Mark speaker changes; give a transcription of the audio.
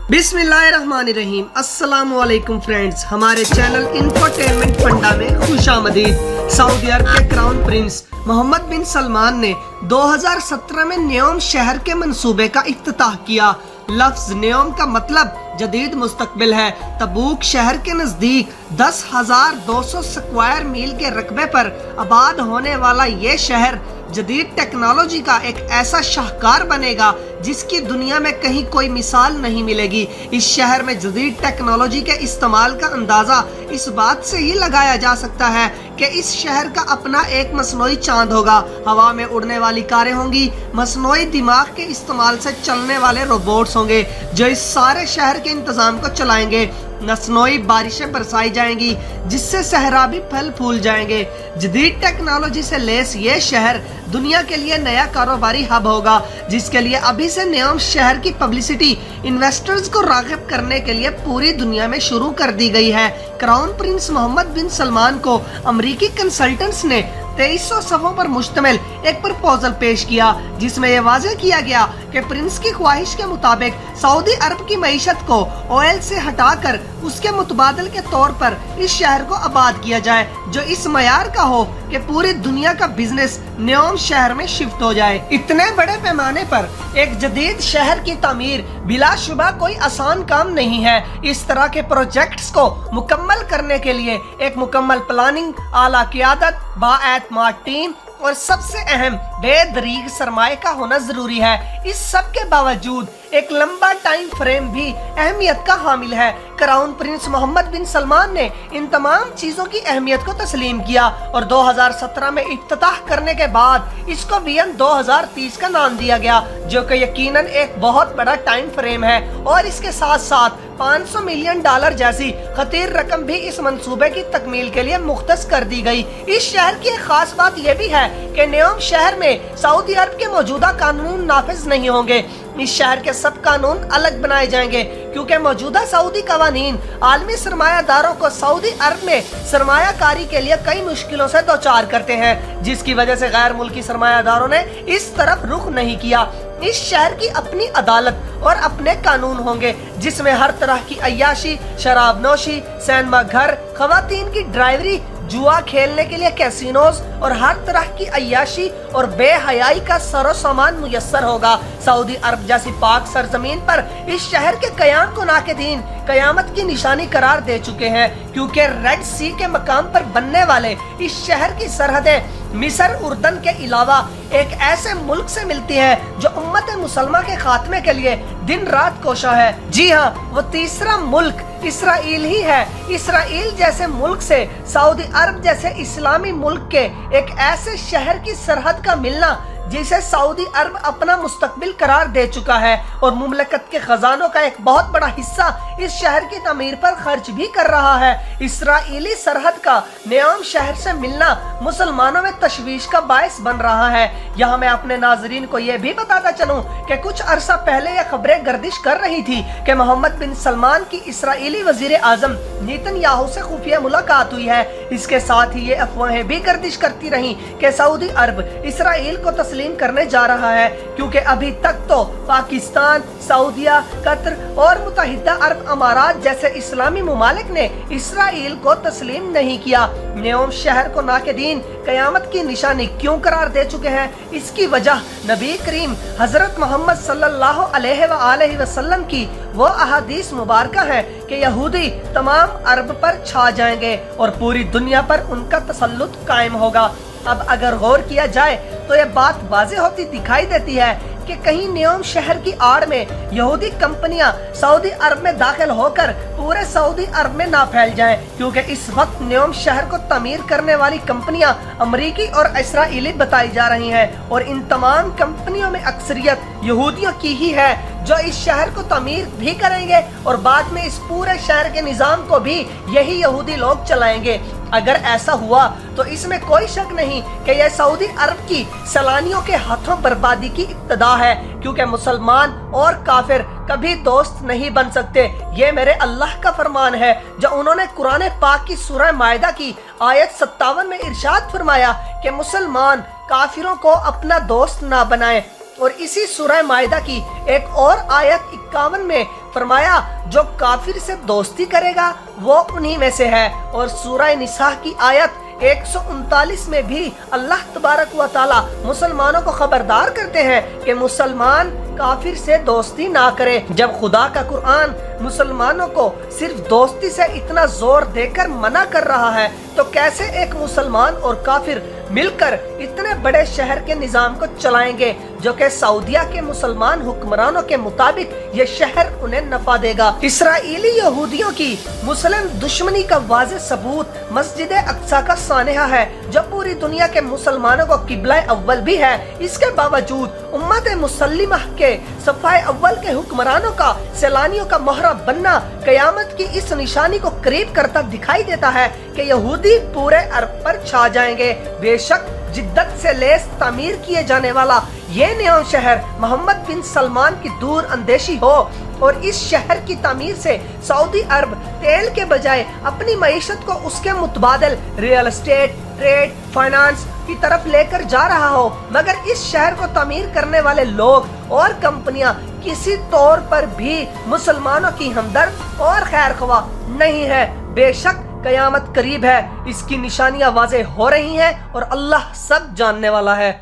Speaker 1: बिस्मिल्लाहिर्रहमानिर्रहीम। अस्सलाम वालेकुम फ्रेंड्स, हमारे चैनल इंफोटेनमेंट फंडा में खुशामदीद। सऊदी अरब के क्राउन प्रिंस मोहम्मद बिन सलमान ने 2017 में न्योम शहर के मंसूबे का इफ्तिताह किया। लफ्ज न्योम का मतलब जदीद मुस्तकबिल है। तबूक शहर के नज़दीक 10,200 स्क्वायर मील के रकबे पर आबाद होने वाला ये शहर जदीद टेक्नोलॉजी का एक ऐसा शाहकार बनेगा जिसकी दुनिया में कहीं कोई मिसाल नहीं मिलेगी। इस शहर में जदीद टेक्नोलॉजी के इस्तेमाल का अंदाज़ा इस बात से ही लगाया जा सकता है कि इस शहर का अपना एक मसनूई चांद होगा, हवा में उड़ने वाली कारें होंगी, मसनूई दिमाग के इस्तेमाल से चलने वाले रोबोट्स होंगे जो इस सारे शहर के इंतज़ाम को चलाएंगे। मसनूई बारिशें बरसाई जाएंगी जिससे सहरा भी फल फूल जाएंगे। जदीद टेक्नोलॉजी से लेस ये शहर दुनिया के लिए नया कारोबारी हब होगा, जिसके लिए अभी से न्योम शहर की पब्लिसिटी इन्वेस्टर्स को राग़िब करने के लिए पूरी दुनिया में शुरू कर दी गई है। क्राउन प्रिंस मोहम्मद बिन सलमान को अमरीकी कंसल्टेंट्स ने 2300 सफ़ों पर मुश्तमिल एक प्रपोजल पेश किया जिसमें यह वाज़ेह किया गया कि प्रिंस की ख्वाहिश के मुताबिक सऊदी अरब की मईशत को ऑयल से हटाकर उसके मुतबादल के तौर पर इस शहर को आबाद किया जाए जो इस मयार का हो कि पूरी दुनिया का बिजनेस न्योम शहर में शिफ्ट हो जाए। इतने बड़े पैमाने पर एक जदीद शहर की तामीर बिलाशुबा कोई आसान काम नहीं है। इस तरह के प्रोजेक्ट्स को मुकम्मल करने के लिए एक मुकम्मल प्लानिंग, आला क़ियादत, बाएतमाद टीम और सबसे अहम बेदरीग सरमाए का होना जरूरी है। इस सब के बावजूद एक लंबा टाइम फ्रेम भी अहमियत का हामिल है। क्राउन प्रिंस मोहम्मद बिन सलमान ने इन तमाम चीज़ों की अहमियत को तस्लीम किया और 2017 में इफ्तिताह करने के बाद इसको विजन 2030 का नाम दिया गया, जो कि यकीनन एक बहुत बड़ा टाइम फ्रेम है। और इसके साथ साथ $500 मिलियन जैसी खतीर रकम भी इस मंसूबे की तकमील के लिए मुख्तस कर दी गई। इस शहर की एक खास बात यह भी है कि न्योम शहर में सऊदी अरब के मौजूदा कानून नाफिज नहीं होंगे। इस शहर के सब कानून अलग बनाए जाएंगे क्योंकि मौजूदा सऊदी कवानीन आलमी सरमायादारों को सऊदी अरब में सरमायाकारी के लिए कई मुश्किलों से दोचार करते हैं, जिसकी वजह से गैर मुल्की सरमायादारों ने इस तरफ रुख नहीं किया। इस शहर की अपनी अदालत और अपने कानून होंगे जिसमें हर तरह की अय्याशी, शराब नोशी, सिनेमा घर, खवातीन की ड्राइवरी, जुआ खेलने के लिए कैसीनोज और हर तरह की अय्याशी और बेहयाई का सरो सामान मुयस्सर होगा। सऊदी अरब जैसी पाक सरजमीन पर इस शहर के कयाम को नाक़िदीन कयामत की निशानी करार दे चुके हैं क्योंकि रेड सी के मकाम पर बनने वाले इस शहर की सरहदें मिस्र, उर्दन के अलावा एक ऐसे मुल्क से मिलती है जो उम्मत मुसलमा के खात्मे के लिए दिन रात कोशा है। जी हाँ, वो तीसरा मुल्क इसराइल ही है। इसराइल जैसे मुल्क से सऊदी अरब जैसे इस्लामी मुल्क के एक ऐसे शहर की सरहद का मिलना जिसे सऊदी अरब अपना मुस्तकबिल करार दे चुका है और मुमलकत के खजानों का एक बहुत बड़ा हिस्सा इस शहर की तमीर पर खर्च भी कर रहा है। इसराइली सरहद का न्योम शहर से मिलना मुसलमानों में तशवीश का बायस बन रहा है। यहाँ मैं अपने नाजरीन को यह भी बताता चलूँ कि कुछ अरसा पहले यह खबरें गर्दिश कर रही थी कि मोहम्मद बिन सलमान की इसराइली वजीर आजम नेतन्याहू से खुफिया मुलाकात हुई है। इसके साथ ही ये अफवाहें भी गर्दिश करती रही कि सऊदी अरब इसराइल को तस्लीम करने जा रहा है क्योंकि अभी तक तो पाकिस्तान, सऊदिया, कतर और मुत्तहिदा अरब अमारात जैसे इस्लामी मुमालिक ने इसराइल को तस्लीम नहीं किया। न्योम शहर को नाक़िदीन कयामत की निशानी क्यों करार दे चुके हैं? इसकी वजह नबी करीम हजरत मोहम्मद सल्लल्लाहु अलैहि वसल्लम की वो अहादीस मुबारका है कि यहूदी तमाम अरब पर छा जाएंगे और पूरी दुनिया पर उनका तसल्लुत कायम होगा। अब अगर गौर किया जाए तो यह बात वाज़ेह होती दिखाई देती है कि कहीं न्योम शहर की आड़ में यहूदी कंपनियां सऊदी अरब में दाखिल होकर पूरे सऊदी अरब में ना फैल जाएं, क्योंकि इस वक्त न्योम शहर को तमीर करने वाली कंपनियां अमरीकी और इसराइली बताई जा रही हैं और इन तमाम कंपनियों में अक्सरियत यहूदियों की ही है जो इस शहर को तमीर भी करेंगे और बाद में इस पूरे शहर के निज़ाम को भी यही यहूदी लोग चलाएंगे। अगर ऐसा हुआ तो इसमें कोई शक नहीं कि यह सऊदी अरब की सैलानियों के हाथों बर्बादी की इब्तिदा है, क्योंकि मुसलमान और काफिर कभी दोस्त नहीं बन सकते। ये मेरे अल्लाह का फरमान है जो उन्होंने कुरान पाक की सूरह मायदा की आयत 57 में इरशाद फरमाया कि मुसलमान काफिरों को अपना दोस्त ना बनाएं। اور اسی سورہ مائدہ کی ایک اور آیت 51 میں فرمایا جو کافر سے دوستی کرے گا وہ انہی میں سے ہے، اور سورہ نساء کی آیت 139 میں بھی اللہ تبارک و تعالی مسلمانوں کو خبردار کرتے ہیں کہ مسلمان کافر سے دوستی نہ کرے۔ جب خدا کا قرآن مسلمانوں کو صرف دوستی سے اتنا زور دے کر منع کر رہا ہے تو کیسے ایک مسلمان اور کافر مل کر اتنے بڑے شہر کے نظام کو چلائیں گے جو کہ سعودیہ کے مسلمان حکمرانوں کے مطابق یہ شہر انہیں نفع دے گا۔ اسرائیلی یہودیوں کی مسلم دشمنی کا واضح ثبوت مسجد اقصی کا سانحہ ہے جو پوری دنیا کے مسلمانوں کو قبلہ اول بھی ہے۔ اس کے باوجود امت مسلمہ کے صفحہ اول کے حکمرانوں کا سیلانیوں کا مہرہ بننا قیامت کی اس نشانی کو قریب کرتا دکھائی دیتا ہے کہ یہودی پورے عرب پر چھا جائیں گے۔ بے شک جدت سے لیس تعمیر کیے جانے والا یہ نیوم شہر محمد بن سلمان کی دور اندیشی ہو اور اس شہر کی تعمیر سے سعودی عرب تیل کے بجائے اپنی معیشت کو اس کے متبادل ریئل اسٹیٹ، ٹریڈ، فائنانس کی طرف لے کر جا رہا ہو، مگر اس شہر کو تعمیر کرنے والے لوگ اور کمپنیاں کسی طور پر بھی مسلمانوں کی ہمدرد اور خیر خواہ نہیں ہے۔ بے شک قیامت قریب ہے، اس کی نشانیاں واضح ہو رہی ہیں اور اللہ سب جاننے والا ہے۔